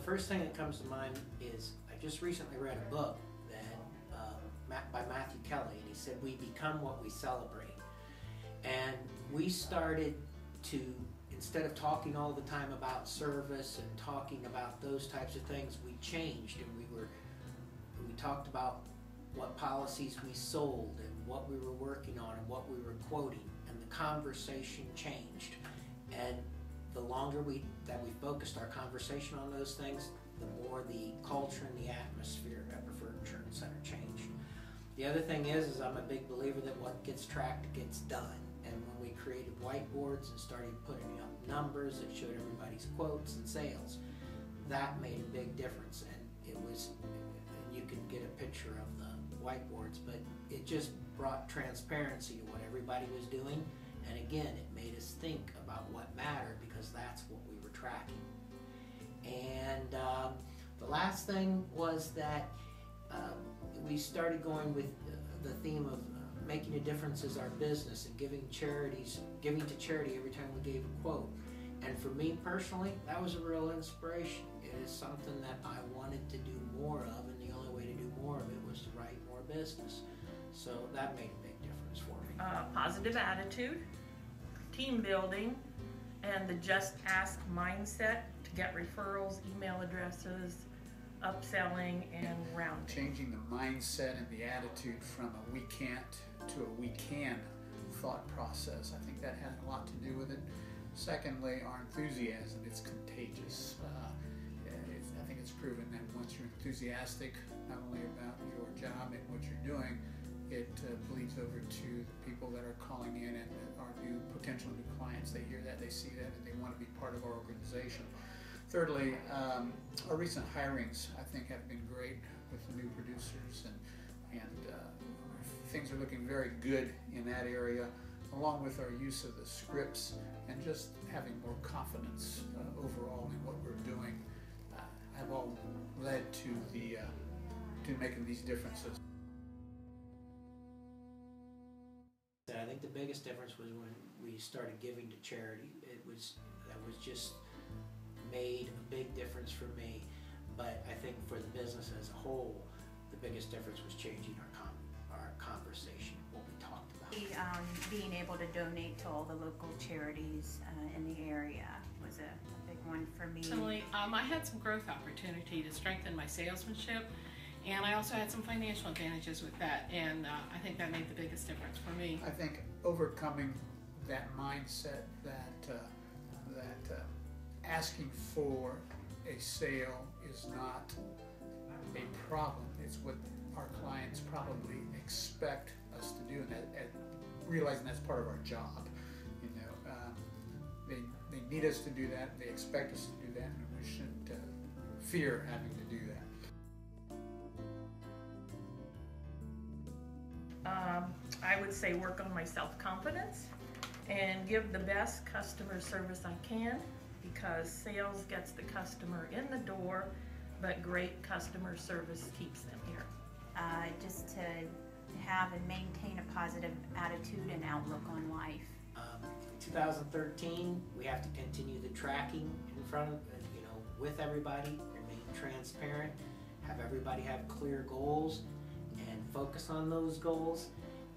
first thing that comes to mind is I just recently read a book that by Matthew Kelly, and he said we become what we celebrate. And we started to, instead of talking all the time about service and talking about those types of things, we changed, and we talked about what policies we sold and what we were working on and what we were quoting, and the conversation changed. And the longer we focused our conversation on those things, the more the culture and the atmosphere at Preferred Insurance Center changed. The other thing is I'm a big believer that what gets tracked gets done. And when we created whiteboards and started putting up numbers that showed everybody's quotes and sales, that made a big difference. And you can get a picture of the whiteboards, but it just brought transparency to what everybody was doing. And again, it made us think about what mattered, because that's what we were tracking. And the last thing was that we started going with the theme of making a difference as our business and giving to charity every time we gave a quote. And for me personally, that was a real inspiration. It is something that I wanted to do more of, and the only way to do more of it was to write more business. So that made a big difference for me. Positive attitude, team building, and the just ask mindset to get referrals, email addresses, upselling, and rounding. Changing the mindset and the attitude from a we can't to a we can thought process. I think that had a lot to do with it. Secondly, our enthusiasm, it's contagious. I think it's proven that once you're enthusiastic, not only about your job and what you're doing, it bleeds over to the people that are calling in and are potential new clients. They hear that, they see that, and they want to be part of our organization. Thirdly, our recent hirings, I think, have been great with the new producers, and things are looking very good in that area, along with our use of the scripts and just having more confidence overall in what we're doing, have all led to making these differences. I think the biggest difference was when we started giving to charity. That was just made a big difference for me. But I think for the business as a whole, the biggest difference was changing our conversation, what we talked about. Being able to donate to all the local charities in the area was a big one for me. Personally, I had some growth opportunity to strengthen my salesmanship, and I also had some financial advantages with that, and I think that made the biggest difference for me. I think overcoming that mindset that asking for a sale is not a problem. It's what our clients probably expect us to do, and realizing that's part of our job. You know, they need us to do that. They expect us to do that, and we shouldn't fear having to do that. I would say work on my self-confidence and give the best customer service I can, because sales gets the customer in the door, but great customer service keeps them here. Just to have and maintain a positive attitude and outlook on life. 2013, we have to continue the tracking in front of, with everybody, remain transparent, have everybody have clear goals, and focus on those goals.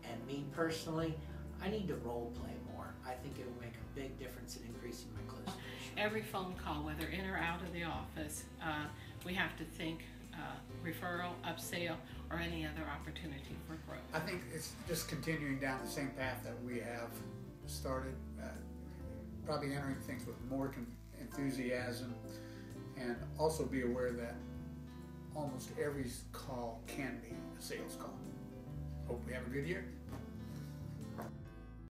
And me personally, I need to role play more. I think it will make a big difference in increasing my close ratio. Every phone call, whether in or out of the office, we have to think referral, upsell, or any other opportunity for growth. I think it's just continuing down the same path that we have started, probably entering things with more enthusiasm, and also be aware that almost every call can be a sales call. Hope we have a good year.